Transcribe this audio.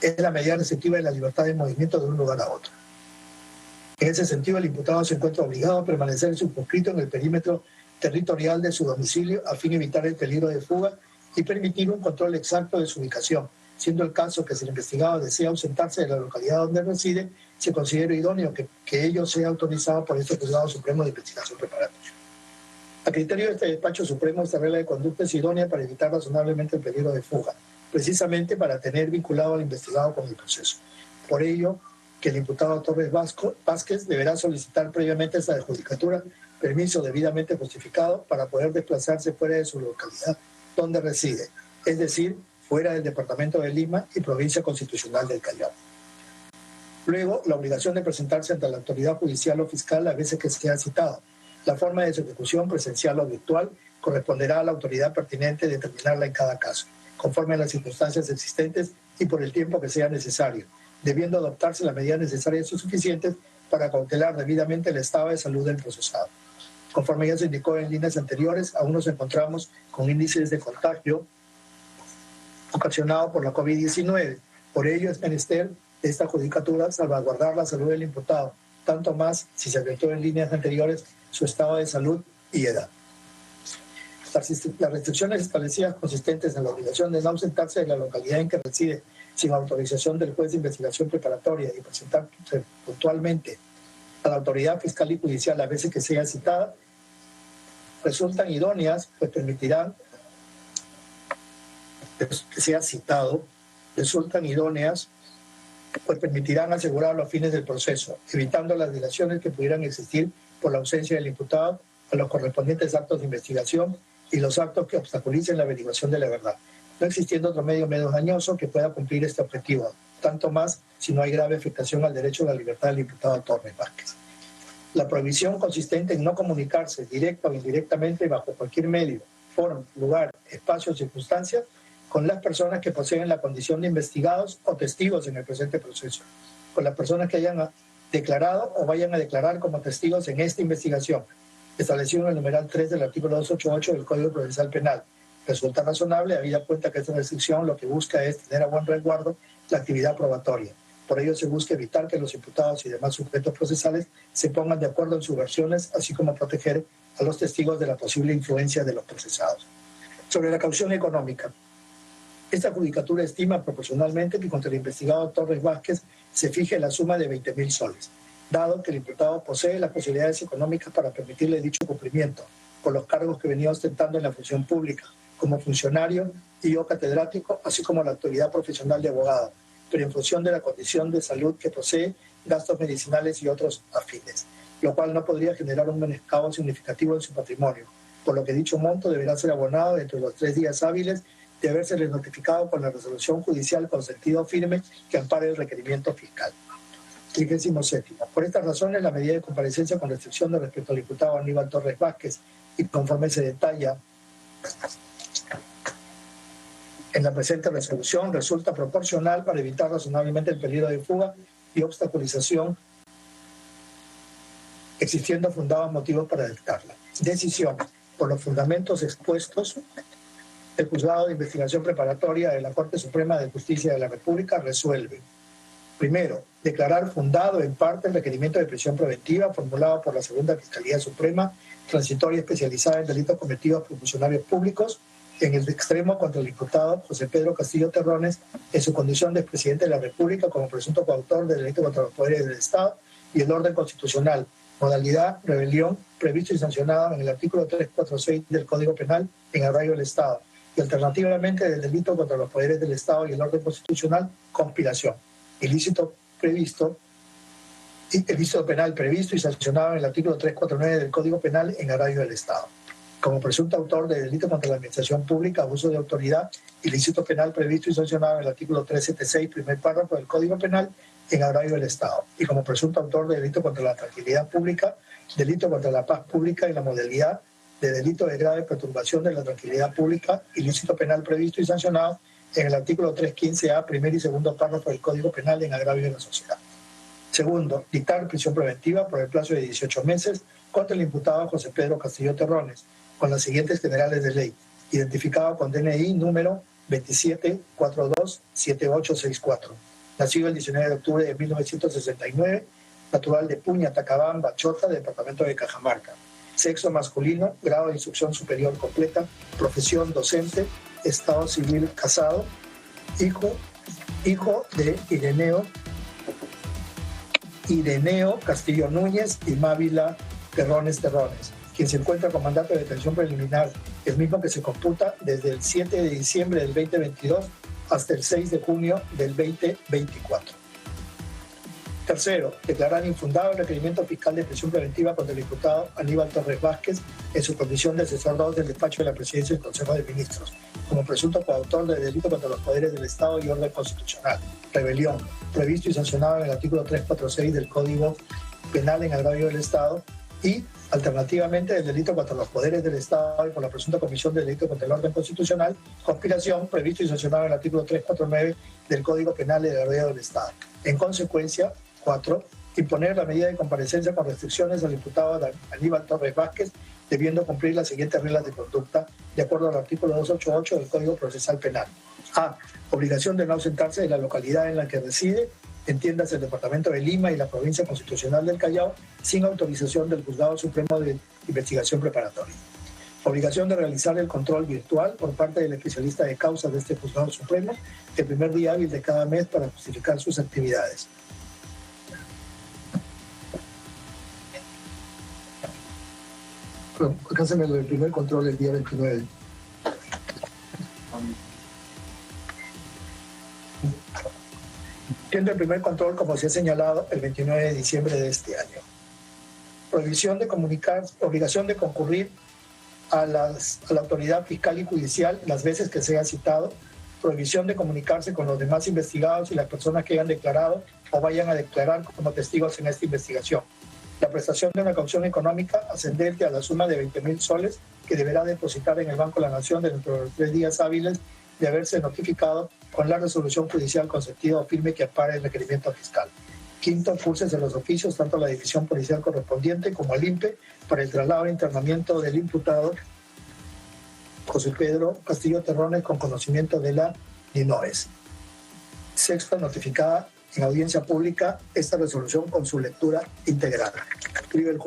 es la medida restrictiva de la libertad de movimiento de un lugar a otro. En ese sentido, el imputado se encuentra obligado a permanecer circunscrito en el perímetro territorial de su domicilio a fin de evitar el peligro de fuga y permitir un control exacto de su ubicación, siendo el caso que si el investigado desea ausentarse de la localidad donde reside, se considera idóneo que ello sea autorizado por este Juzgado Supremo de Investigación Preparatoria. A criterio de este despacho supremo, esta regla de conducta es idónea para evitar razonablemente el peligro de fuga, precisamente para tener vinculado al investigado con el proceso. Por ello, que el imputado Torres Vázquez deberá solicitar previamente a esta adjudicatura permiso debidamente justificado para poder desplazarse fuera de su localidad donde reside, es decir, fuera del departamento de Lima y provincia constitucional del Callao. Luego, la obligación de presentarse ante la autoridad judicial o fiscal a veces que sea citado. La forma de su ejecución, presencial o virtual, corresponderá a la autoridad pertinente determinarla en cada caso, conforme a las circunstancias existentes y por el tiempo que sea necesario, debiendo adoptarse las medidas necesarias y suficientes para cautelar debidamente el estado de salud del procesado. Conforme ya se indicó en líneas anteriores, aún nos encontramos con índices de contagio ocasionado por la COVID-19. Por ello es menester de esta judicatura salvaguardar la salud del imputado, tanto más si se advirtió en líneas anteriores su estado de salud y edad. Las restricciones establecidas consistentes en la obligación de no ausentarse de la localidad en que reside sin autorización del juez de investigación preparatoria y presentarse puntualmente a la autoridad fiscal y judicial a veces que sea citada, resultan idóneas, pues permitirán que sea citado, resultan idóneas, pues permitirán asegurar los fines del proceso, evitando las dilaciones que pudieran existir por la ausencia del imputado a los correspondientes actos de investigación y los actos que obstaculicen la averiguación de la verdad, no existiendo otro medio menos dañoso que pueda cumplir este objetivo, tanto más si no hay grave afectación al derecho a la libertad del imputado Torres Vázquez. La prohibición consistente en no comunicarse directa o indirectamente bajo cualquier medio, forma, lugar, espacio o circunstancia con las personas que poseen la condición de investigados o testigos en el presente proceso, con las personas que hayan declarado o vayan a declarar como testigos en esta investigación, establecido en el numeral 3 del artículo 288 del Código Procesal Penal. Resulta razonable, habida cuenta que esta restricción lo que busca es tener a buen resguardo la actividad probatoria. Por ello se busca evitar que los imputados y demás sujetos procesales se pongan de acuerdo en sus versiones, así como proteger a los testigos de la posible influencia de los procesados. Sobre la caución económica, esta judicatura estima proporcionalmente que contra el investigado Torres Vázquez se fije la suma de 20.000 soles, dado que el imputado posee las posibilidades económicas para permitirle dicho cumplimiento por los cargos que venía ostentando en la función pública, como funcionario y o catedrático, así como la autoridad profesional de abogado, pero en función de la condición de salud que posee, gastos medicinales y otros afines, lo cual no podría generar un menoscabo significativo en su patrimonio, por lo que dicho monto deberá ser abonado dentro de los 3 días hábiles de habérsele notificado con la resolución judicial con sentido firme que ampare el requerimiento fiscal. 37. Por estas razones, la medida de comparecencia con restricción de respecto al imputado Aníbal Torres Vázquez y conforme se detalla en la presente resolución resulta proporcional para evitar razonablemente el peligro de fuga y obstaculización, existiendo fundados motivos para dictarla. Decisión. Por los fundamentos expuestos, el Juzgado de Investigación Preparatoria de la Corte Suprema de Justicia de la República resuelve: primero, declarar fundado en parte el requerimiento de prisión preventiva formulado por la Segunda Fiscalía Suprema, transitoria especializada en delitos cometidos por funcionarios públicos, en el extremo contra el imputado José Pedro Castillo Terrones, en su condición de expresidente de la República como presunto coautor del delito contra los poderes del Estado y el orden constitucional, modalidad rebelión, previsto y sancionado en el artículo 346 del Código Penal en agravio del Estado, y alternativamente del delito contra los poderes del Estado y el orden constitucional, conspiración, ilícito penal previsto y sancionado en el artículo 349 del Código Penal en agravio del Estado. Como presunto autor de delito contra la administración pública, abuso de autoridad, ilícito penal previsto y sancionado en el artículo 376, primer párrafo del Código Penal, en agravio del Estado. Y como presunto autor de delito contra la tranquilidad pública, delito contra la paz pública y la modalidad de delito de grave perturbación de la tranquilidad pública, ilícito penal previsto y sancionado en el artículo 315A, primer y segundo párrafo del Código Penal en agravio de la sociedad. Segundo, dictar prisión preventiva por el plazo de 18 meses contra el imputado José Pedro Castillo Terrones, con las siguientes generales de ley, identificado con DNI número 27427864. Nacido el 19 de octubre de 1969, natural de Puña, Tacabamba, Chota, departamento de Cajamarca. Sexo masculino, grado de instrucción superior completa, profesión docente, estado civil casado, hijo de Ireneo Castillo Núñez y Mávila Terrones, quien se encuentra con mandato de detención preliminar, el mismo que se computa desde el 7 de diciembre del 2022 hasta el 6 de junio del 2024. Tercero, declarar infundado el requerimiento fiscal de prisión preventiva contra el diputado Aníbal Torres Vázquez en su condición de asesor 2 del despacho de la Presidencia del Consejo de Ministros, como presunto coautor del delito contra los poderes del Estado y orden constitucional, rebelión, previsto y sancionado en el artículo 346 del Código Penal en agravio del Estado, y alternativamente del delito contra los poderes del Estado y por la presunta comisión del delito contra el orden constitucional, conspiración, previsto y sancionado en el artículo 349 del Código Penal en agravio del Estado. En consecuencia, 4. Imponer la medida de comparecencia con restricciones al diputado Aníbal Torres Vázquez, debiendo cumplir las siguientes reglas de conducta de acuerdo al artículo 288 del Código Procesal Penal. A. Obligación de no ausentarse de la localidad en la que reside, entiéndase el departamento de Lima y la provincia constitucional del Callao, sin autorización del Juzgado Supremo de Investigación Preparatoria. Obligación de realizar el control virtual por parte del especialista de causas de este Juzgado Supremo el primer día hábil de cada mes para justificar sus actividades. Alcánzame el primer control el día 29. Siendo el primer control, como se ha señalado, el 29 de diciembre de este año. Obligación de concurrir a la autoridad fiscal y judicial las veces que sea citado. Prohibición de comunicarse con los demás investigados y las personas que hayan declarado o vayan a declarar como testigos en esta investigación. La prestación de una caución económica ascendente a la suma de 20.000 soles que deberá depositar en el Banco de la Nación dentro de los 3 días hábiles de haberse notificado con la resolución judicial consentida o firme que ampare el requerimiento fiscal. Quinto, curses de los oficios, tanto a la división policial correspondiente como al INPE, para el traslado e internamiento del imputado José Pedro Castillo Terrones con conocimiento de la DINOES. Sexto, notificada en audiencia pública esta resolución con su lectura integral. Escribe el juez.